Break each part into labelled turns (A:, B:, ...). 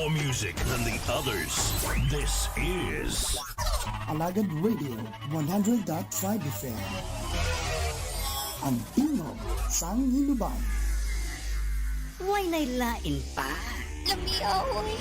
A: more music than the others. This is
B: Alagad Radio 100.5 FM. Ang tingog sang hinuban.
C: Why nailain pa?
D: Lamiaoy.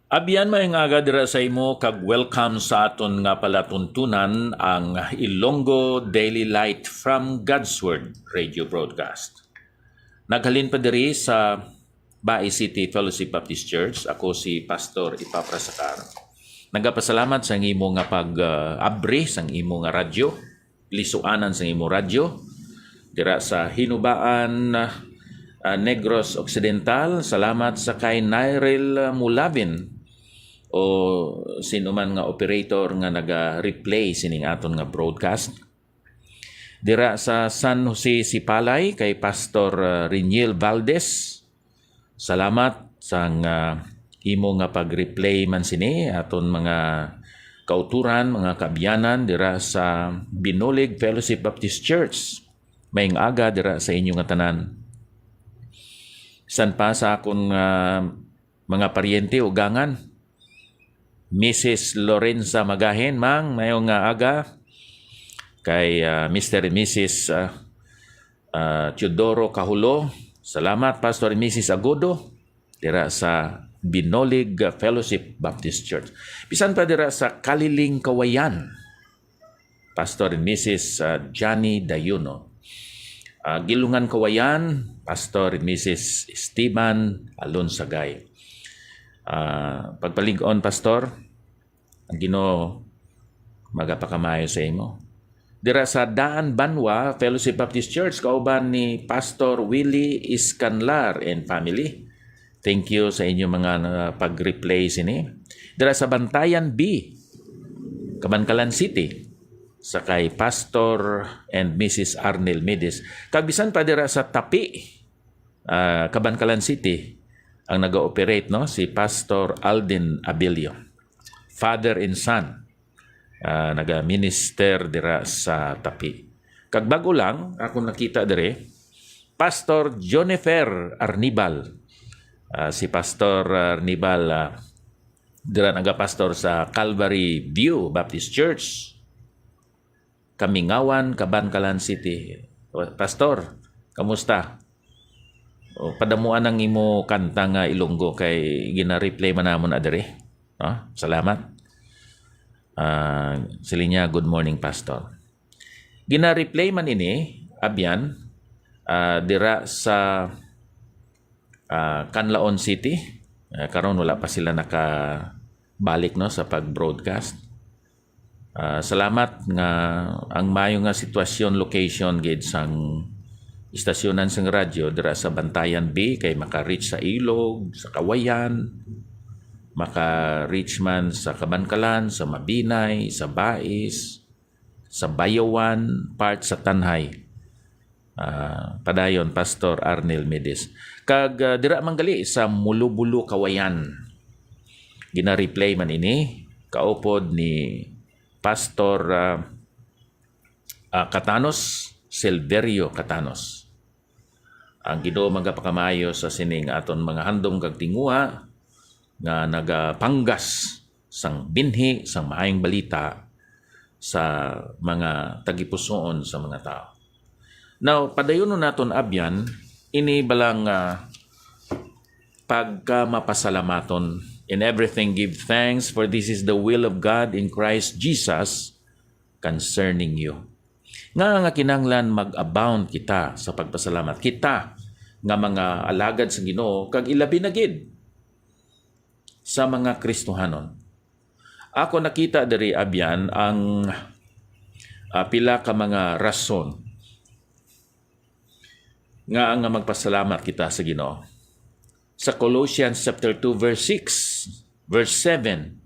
E: Abyan may nga dira sa imo kag welcome sa aton nga palatuntunan ang Ilonggo Daily Light from God's Word radio broadcast. Naghalin pa diri sa Bae City Fellowship Baptist Church. Ako si Pastor Ipaprasakar. Nagapasalamat sa imo nga pag-abri sa imo nga radyo, lisuanan sa imo radyo dira sa Hinubaan Negros Occidental. Salamat sa kay Nyril Mulabin o sino man nga operator nga naga-replay sining aton nga broadcast. Dira sa San Jose Sipalay kay Pastor Reniel Valdez. Salamat sa imo nga pag-replay man sini aton mga kauturan, mga kabyanan dira sa Binolig Fellowship Baptist Church. Mayng aga dira sa inyo nga tanan. San pa sa akong mga paryente o gangan. Mrs. Lorenza Magahen, mang mayong aga. Kay Mr. and Mrs. Teodoro Cahulo. Salamat, Pastor and Mrs. Agudo. Dira sa Binolig Fellowship Baptist Church. Bisan pa dira sa Kaliling, Kawayan. Pastor and Mrs. Johnny Dayuno. Gilungan, Kawayan, Pastor and Mrs. Esteban Alonsagay. Pagpalig-on, Pastor, ang Ginoo magapakamayo sa imo. Dira sa Daan Banwa Fellowship Baptist Church, kauban ni Pastor Willie Iscanlar and family. Thank you sa inyo mga pag-replay sini. Dira sa Bantayan B, Cabancalan City, sa kay Pastor and Mrs. Arnel Medes. Kagbisan pa dira sa Tapi, Cabancalan City, ang nag-ooperate si Pastor Alden Abilio. Father and son, naga-minister dira sa Tapi. Kagbago lang, ako nakita dire, Pastor Jonifer Arnibal. Si Pastor Arnibal, dira naga-pastor sa Calvary View Baptist Church, Kamingawan, Cabancalan City. Pastor, kamusta? Padamuan ang imo kanta nga Ilonggo kay gina-replay man namon adere. Salamat. Silinya, good morning, Pastor. Gina-replay man ini, abyan, dira sa Canlaon City. Karon wala pa sila nakabalik sa pag-broadcast. Salamat nga ang mayo nga sitwasyon, location gid sang istasyonan sang radyo dira sa Bantayan B kay maka-reach sa Ilog, sa Kawayan, maka-reach man sa Cabancalan, sa Mabinay, sa Bais, sa Bayawan, part sa Tanhay. Padayon Pastor Arnel Medes. Kag dira manggali sa Mulubulo, Kawayan. Gina-replay man ini kaupod ni Pastor Catanos, Silverio Catanos. Ang Ginoo magapakamayo sa sining aton mga handom kag tinguha nga nagapanggas sang binhi sang maayong balita sa mga tagipusoon sa mga tao. Now, padayonon naton abyan ini balang pagka mapasalamaton. In everything give thanks, for this is the will of God in Christ Jesus concerning you. Nga kinanglan mag-abound kita sa pagpasalamat. Kita nga mga alagad sa Ginoo kag ilabi na gid sa mga Kristohanon. Ako nakita diri abyan ang pila ka mga rason nga ang magpasalamat kita sa Ginoo. Sa Colossians chapter 2 verse 6, verse 7,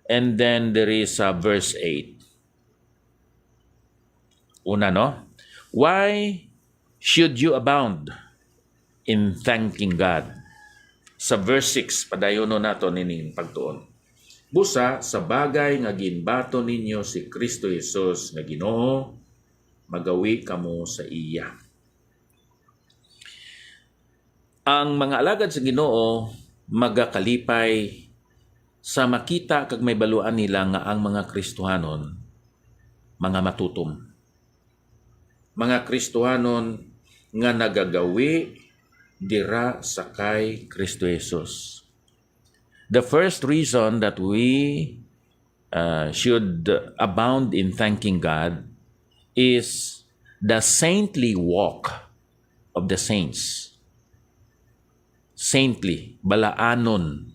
E: and then there is verse 8. Una, no? Why should you abound in thanking God? Sa verse 6, padayon nato nining pagtuon. Busa sa bagay nga ginbato ninyo si Kristo Jesus nga Ginoo, magawi kamo sa iya. Ang mga alagad sa Ginoo magakalipay sa makita kag may baluan nila nga ang mga Kristohanon mga matutom. Mga Kristohanon nga nagagawi dira sa kay Kristo Jesus. The first reason that we should abound in thanking God is the saintly walk of the saints. Saintly, balaanon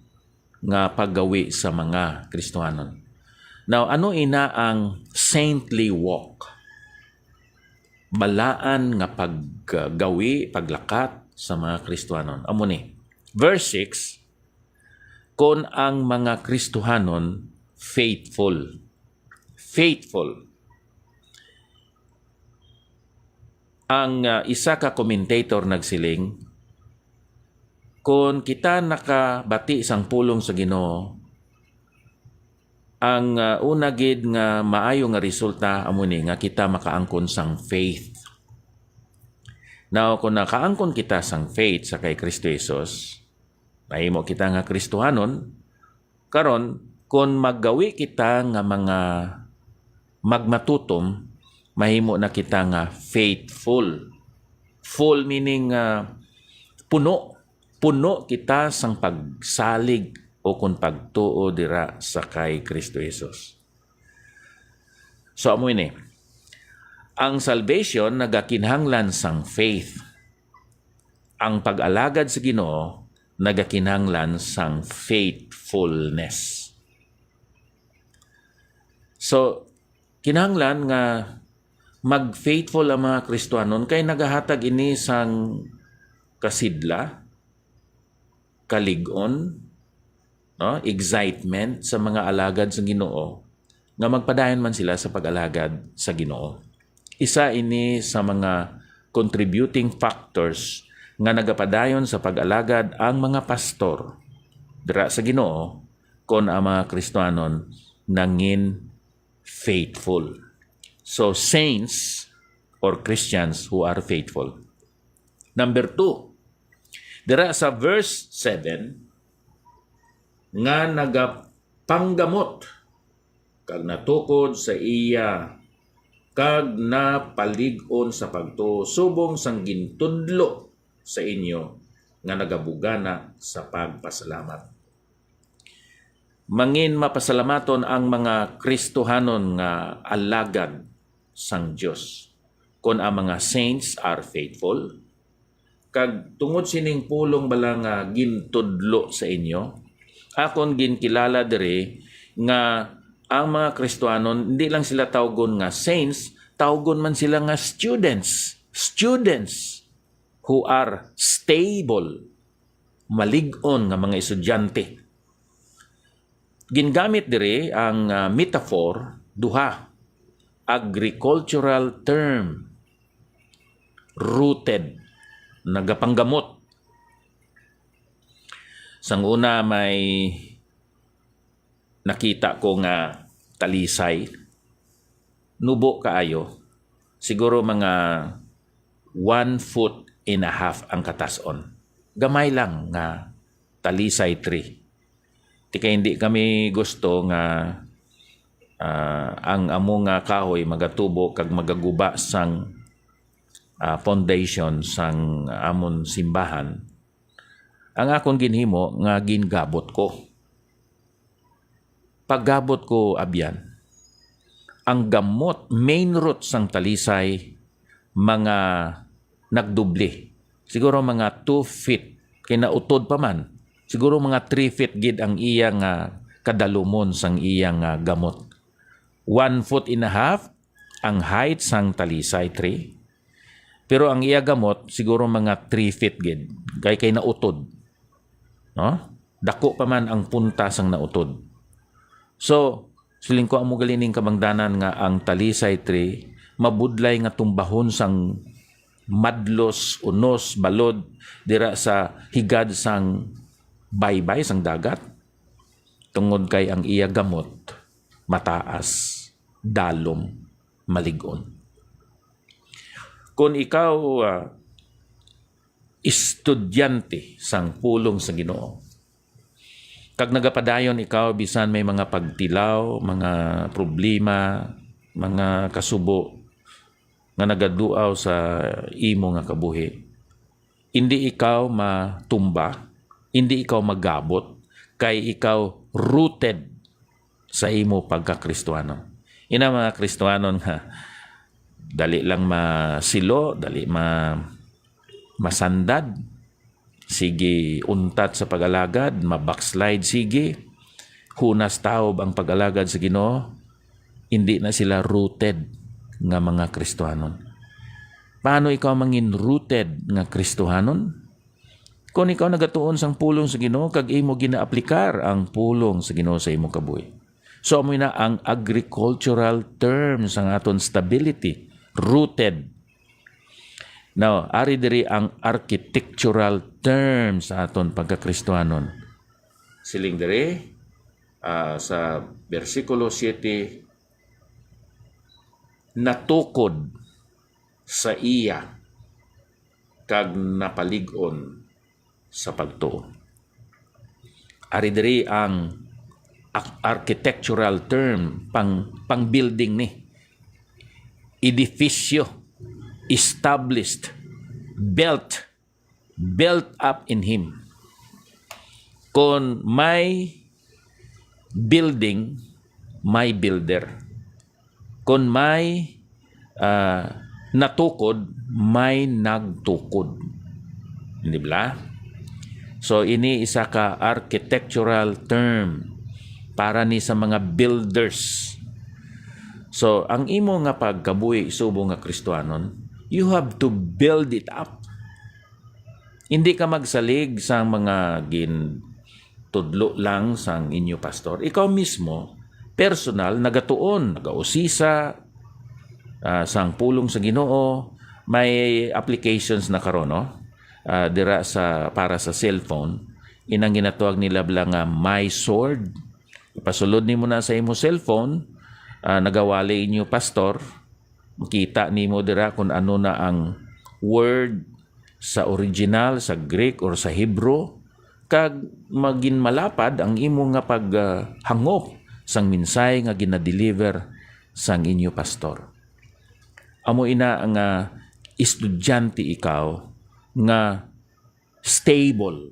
E: nga paggawi sa mga Kristohanon. Now, ano ina ang saintly walk? Balaan nga paggawi, paglakat sa mga Kristohanon. Amo ni. Verse 6, kon ang mga Kristohanon faithful. Faithful. Ang isa ka commentator nagsiling, kung kita nakabati sang pulong sa Ginoo, ang una gid nga maayo nga resulta amo ni nga kita makaangkon sang faith. Now, kung nakaangkon kita sang faith sa kay Kristo Jesus, mahimo kita nga Kristohanon, karon kung maggawi kita nga mga magmatutom, mahimo na kita nga faithful. Full meaning puno. Puno kita sang pagsalig o kung pagtuo dira sa kay Kristo Jesus. So, amo ini. Ang salvation nagakinhanglan sang faith. Ang pag-alagad sa Ginoo nagakinhanglan sang faithfulness. So, kinahanglan nga mag-faithful ang mga Kristohanon kay nagahatag ini sang kasidla, kaligon, no? Excitement sa mga alagad sa Ginoo nga magpadayon man sila sa pag-alagad sa Ginoo. Isa ini sa mga contributing factors nga nagapadayon sa pag-alagad ang mga pastor dira sa Ginoo kon ang mga Kristohanon nangin faithful. So saints or Christians who are faithful. Number 2, dira sa verse 7 nga nagapanggamot kag natukod sa iya kag napalig-on sa pagtuo subong sang gintudlo sa inyo nga nagabugana sa pagpasalamat. Mangin mapasalamaton ang mga Kristohanon nga alagad sang Dios kon ang mga saints are faithful kag tungod sining pulong bala nga gintudlo sa inyo akon ginkilala diri nga ang mga Kristohanon, hindi lang sila tawgon nga saints, tawgon man sila nga students. Students who are stable, malig-on nga mga estudyante. Gingamit diri ang metaphor, duha, agricultural term, rooted, nagapanggamot. Sang una may nakita ko nga talisay, nubo kaayo, siguro mga 1.5 foot ang katason. Gamay lang nga talisay tree. Tika hindi kami gusto nga ang amo nga kahoy magatubo kag magaguba sang foundation sang amon simbahan. Ang akong ginhimo nga gingabot ko. Paggabot ko abyan, ang gamot, main root sang talisay, mga nagdubli. Siguro mga 2 feet, kinautod pa man. Siguro mga 3 feet gid ang iyang kadalumon sang iyang gamot. 1.5 foot ang height sang talisay tree. Pero ang iya gamot siguro mga 3 feet gid. Kay nautod. No? Dako pa man ang puntas ang nautod. So, siling ko amo galining kabangdanan nga ang talisay tree mabudlay nga tumbahon sang madlos, unos, balod dira sa higad sang baybay sang dagat. Tungod kay ang iya gamot mataas, dalom, maligon. Kung ikaw estudyante sang pulong sa Ginoo, kag nagapadayon ikaw bisan may mga pagtilaw, mga problema, mga kasubo nga nagaduaw sa imo nga kabuhi, hindi ikaw matumba, hindi ikaw magabot, kay ikaw rooted sa imo pagkakristuano. Ina mga Kristuanon nga dali lang masilo, dali masandad, sige untat sa pag-alagad, mabackslide sige, hunas taob ang pag-alagad sa Ginoo, hindi na sila rooted nga mga Kristuhanon. Paano ikaw mangin rooted nga Kristuhanon? Kung ikaw nagatuon sang pulong sa Ginoo kag imo ginaaplikar ang pulong sa Ginoo sa imo kabuhi. So amo na ang agricultural terms ang aton stability, rooted. Now, ari diri ang architectural terms sa aton pagkakristuhanon. Siling diri sa bersikulo 7, natukod sa iya kag napalig-on sa pagtuo. Ari diri ang architectural term pang building ni. Edificio, established, built up in Him. Kung may building, may builder. Kung may natukod, may nagtukod. Hindi ba? So, ini isa ka architectural term para ni sa mga builders. So, ang imo nga pagkabuhi subo nga Kristuhanon, you have to build it up. Hindi ka magsalig sa mga tudlo lang sang inyo pastor. Ikaw mismo, personal, nagatuon, nagausisa, sang pulong sa Ginoo, may applications na karon, no? Dira para sa cellphone, inang ginatuwag nila nga My Sword. Ipasulod nimo na sa imo cellphone, nagawali inyo pastor, makita nimo dira kung ano na ang word sa original, sa Greek or sa Hebrew, kag magin malapad ang imo nga paghangop sang minsay nga ginadeliver sang inyo pastor. Amo ina nga estudyante ikaw nga stable,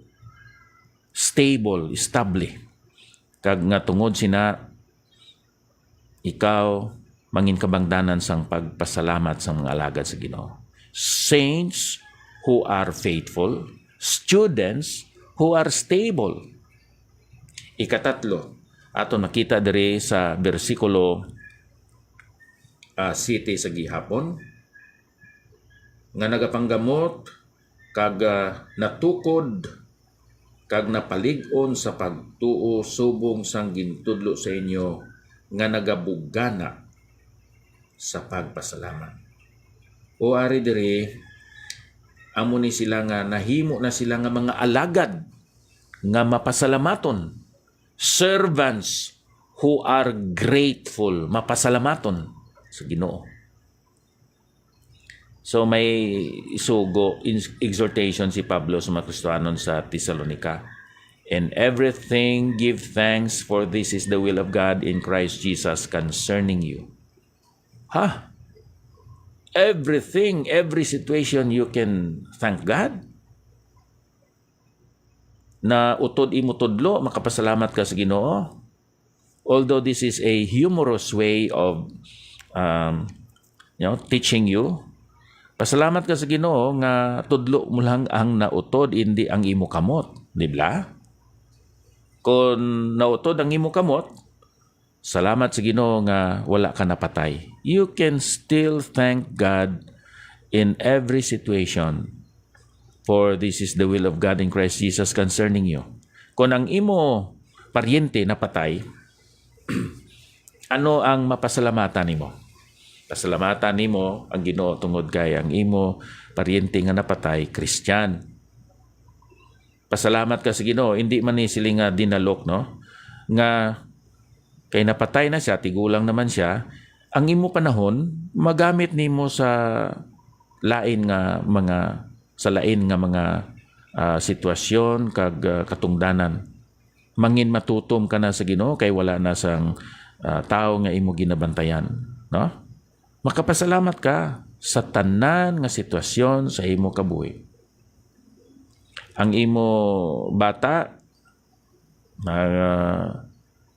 E: established. Kag nga tungod sina ikaw mangin kabangdanan sang pagpasalamat sa mga alagad sa Ginoo. Saints who are faithful, students who are stable. Ikatatlo, ato nakita diri sa bersikulo 7 sa gihapon, nga nagapanggamot kag natukod kag napalig-on sa pagtuo subong sang gintudlo sa inyo nga nagabugana sa pagpasalamat. O ari diri amo ni sila nga nahimo na sila nga mga alagad nga mapasalamaton, servants who are grateful, mapasalamaton sa Ginoo. So may isugo exhortation si Pablo sa mga Kristiyanon sa Tesalonica. In everything give thanks, for this is the will of God in Christ Jesus concerning you. Everything, every situation you can thank God. Na utod imo tudlo, makapasalamat ka sa Ginoo. Although this is a humorous way of teaching you, pasalamat ka sa Ginoo nga tudlo mo lang ang nautod, hindi ang imo kamot, di ba? Kung nautod ang imo kamot, salamat sa Ginoo nga wala ka napatay. You can still thank God in every situation, for this is the will of God in Christ Jesus concerning you. Kung ang imo paryente na patay, ano ang mapasalamatan nimo? Pasalamatan nimo ang Ginoo tungod kay ang imo paryente nga napatay Kristyan. Pasalamat ka sa Ginoo, hindi man ni sila nga dinalok, no? Nga kay napatay na siya, tigulang naman siya, ang imo panahon magamit nimo sa lain nga mga sitwasyon kag katungdanan. Mangin matutom ka na sa Ginoo kay wala na sang tao nga imo ginabantayan, no? Makapasalamat ka sa tanan nga sitwasyon sa imo kabuhi. Ang imo bata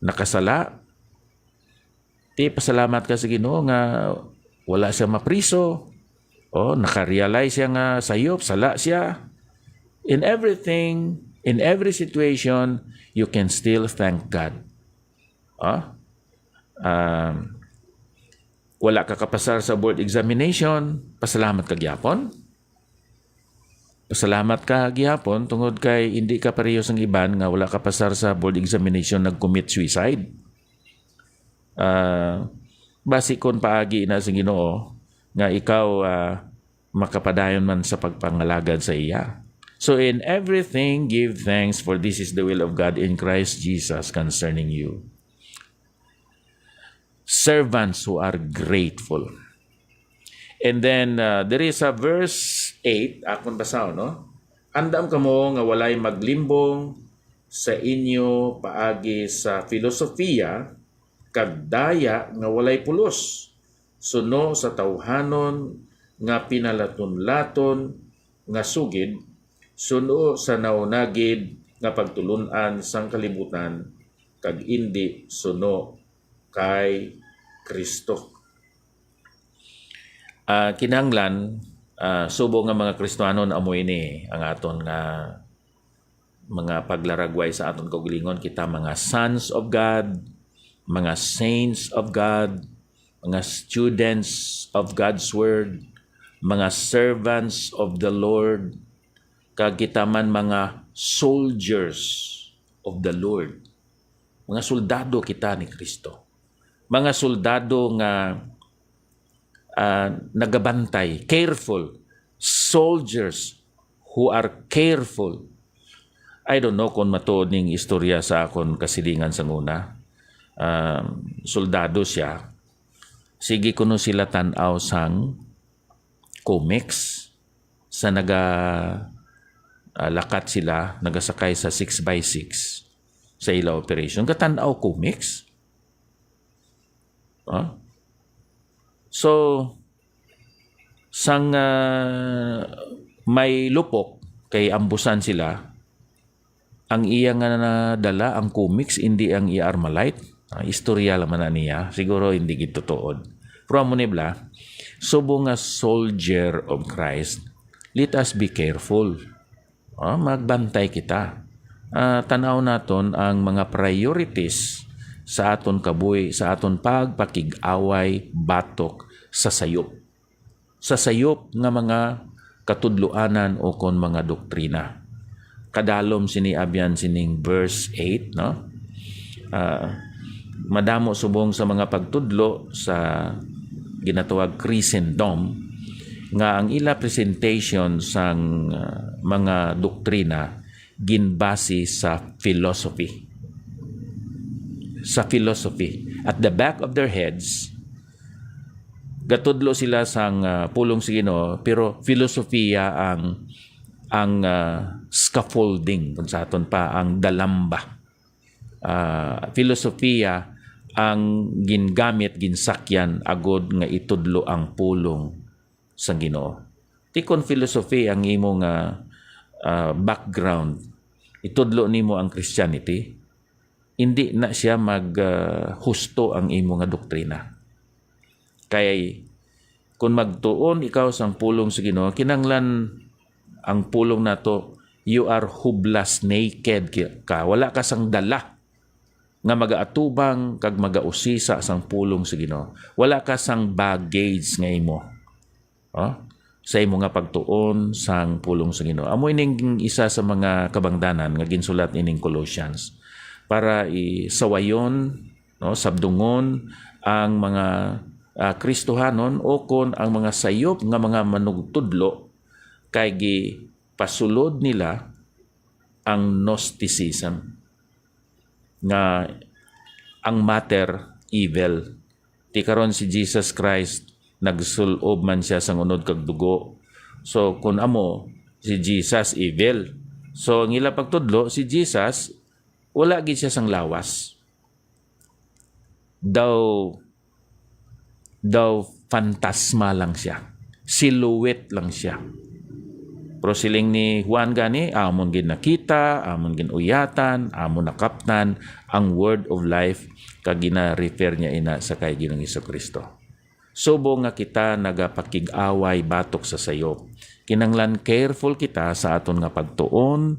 E: nakasala, ti pasalamat ka sa Ginoo nga wala siya mapriso, o nakarealize siya nga sayop, sala siya. In everything, in every situation, you can still thank God. Wala ka kapasar sa board examination, pasalamat ka gyapon. Pasalamat ka gihapon tungod kay hindi ka pareho sang iban nga wala ka pasar sa board examination nag-commit suicide. Basikon paagi na sa Ginoo nga ikaw makapadayon man sa pagpangalagad sa iya. So in everything give thanks, for this is the will of God in Christ Jesus concerning you. Servants who are grateful. And then there is a verse 8, akong basaw, no? Andam kamo nga walay maglimbong sa inyo paagi sa filosofiya kag daya nga walay pulos. Suno sa tawhanon nga pinalaton-laton nga sugid, suno sa naunagid nga pagtulunan sang kalibutan kag indi suno kay Kristo. Kinahanglan subo nga mga Kristiyano na amoy ni ang aton nga mga paglaragway sa aton kaugalingon, kita mga sons of God, mga saints of God, mga students of God's Word, mga servants of the Lord, kag kita man mga soldiers of the Lord. Mga soldado kita ni Kristo. Mga soldado nga nagabantay, careful, soldiers who are careful. I don't know kung matuod ning istorya sa akon kasilingan sa nguna. Soldado siya. Sige kuno sila tanaw sang comics sa lakat sila, nagasakay sa 6x6 sa ila operation. Katanaw comics. So, sang may lupok, kay ambusan sila, ang iya nga nadala, ang comics, hindi ang iya Armalite. Istorya laman na niya. Siguro hindi gito tuod. Pero amo nibla, subo nga soldier of Christ, let us be careful. Magbantay kita. Tanaw naton ang mga priorities sa aton kabuhi, sa aton pagpakig-away, batok sa sayop. Sa sayop nga mga katudluanan o kon mga doktrina. Kadalom siniabyan sining verse 8, no? Madamo subong sa mga pagtudlo sa ginatawag Christendom nga ang ila presentation sang mga doktrina ginbase sa philosophy. Sa philosophy. At the back of their heads, gatudlo sila sang pulong sa Ginoo, pero filosofiya ang scaffolding, kung sa aton pa ang dalamba. Filosofiya ang gingamit, ginsakyan agod nga itudlo ang pulong sa Ginoo. Tikon philosophy ang imong background, itudlo nimo ang Christianity, hindi na siya maghusto ang imo nga doktrina. Kaya kung magtuon ikaw sang pulong sa Ginoo, kinanglan ang pulong nato, you are hublas naked ka, wala ka sang dala nga magaatubang kag magausisa sang pulong sa Ginoo. Wala ka sang baggage nga imo. sa imo nga pagtuon sang pulong sa Ginoo. Amo ining isa sa mga kabangdanan nga ginsulat ining Colossians para isawayon, no, sabdungon ang mga Kristohanon o kon ang mga sayop nga mga manugtudlo kay pasulod nila ang Gnosticism nga ang matter evil. Ti karon si Jesus Christ nagsulob man siya sa unod kag dugo. So kun amo si Jesus evil. So ang ila pagtudlo si Jesus wala gid siya sang lawas. Daw fantasma lang siya. Silhouette lang siya. Pero siling ni Juan gani, amon gin nakita, amon gin uyatan, amon nakaptan ang word of life kag gina-refer niya ina sa kay Ginoong Hesukristo. Subo nga kita nagapakig-away batok sa sayo. Kinanglan careful kita sa aton nga pagtuon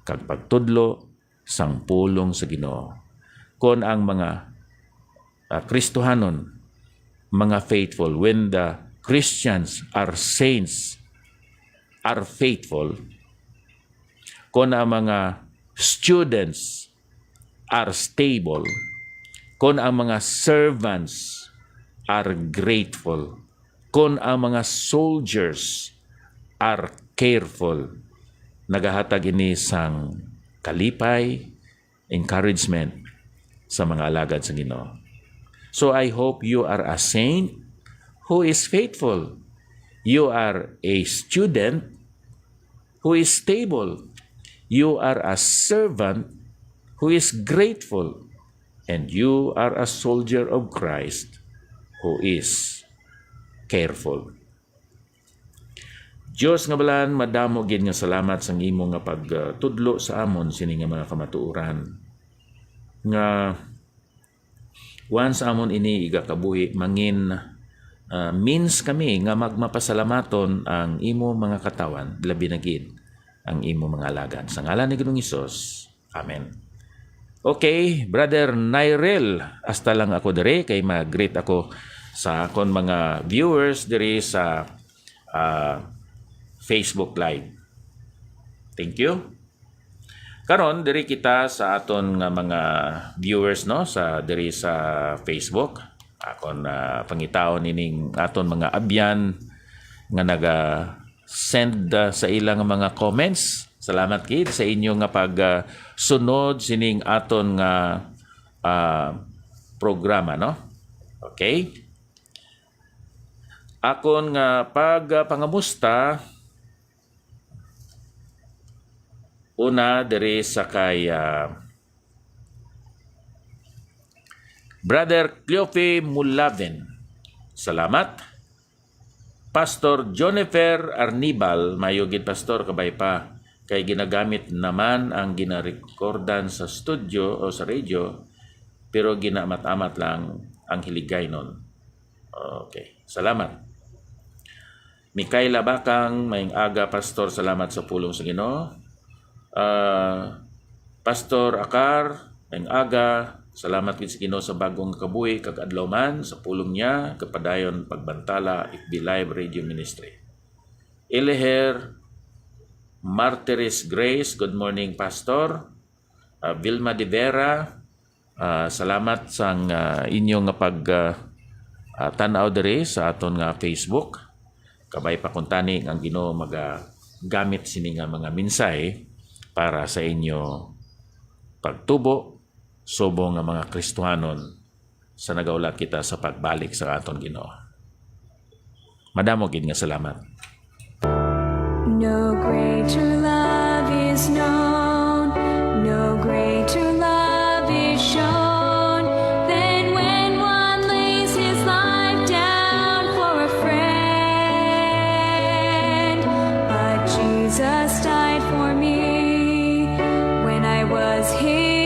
E: kag pagtudlo sang pulong sa Ginoo. Kon ang mga Kristohanon, mga faithful, when the Christians are saints, are faithful, kung ang mga students are stable, kung ang mga servants are grateful, kung ang mga soldiers are careful, nagahatag ini sang kalipay, encouragement sa mga alagad sa Ginoo. So I hope you are a saint who is faithful. You are a student who is stable. You are a servant who is grateful. And you are a soldier of Christ who is careful. Diyos nga balan, madamo gid nga salamat sa imo nga pagtudlo sa amon sini nga mga kamatuoran. Nga once amon ini igakabuhi mangin means kami nga magmapasalamaton ang imo mga katawan, labi na gid ang imo mga alagad. Sa ngalan ni Ginoong Hesus. Amen. Okay, Brother Nyrel, hasta lang ako diri kay mag-greet ako sa akon mga viewers diri sa Facebook Live. Thank you. Karon diri kita sa aton nga mga viewers no sa diri sa Facebook. Akon pangitaon ining aton mga abyan nga naga send sa ilang mga comments. Salamat kid sa inyo nga pag sunod sining aton nga programa no. Okay? Akon nga pag pangamusta una diri sa kay Brother Cleofe Mulaven. Salamat. Pastor Jonifer Arnibal, mayugid pastor kabay pa kay ginagamit naman ang ginarekordan sa studio o sa radio pero ginamat-amat lang ang hiligay nun. Okay. Salamat. Mikaela Bakang, maing aga pastor, salamat sa pulong sa Ginoo. Pastor Akar, maing aga, salamat gid sa Ginoo sa bagong kabuhi kag adlaw man sa pulong niya kapadayon pagbantala FB Live Radio Ministry. Eleher Martyris Grace, good morning pastor. Vilma de Vera, salamat sang inyong nga pag tanaw diri sa aton nga Facebook. Kabay pa kuntani ang Ginoo magagamit sini nga mga mensahe para sa inyo pagtubo subong nga mga Kristohanon sa nagaulat kita sa pagbalik sa aton Ginoo. Madamo gid nga salamat.
F: No greater love is known, no greater love is shown than when one lays his life down for a friend. But Jesus died for me when I was his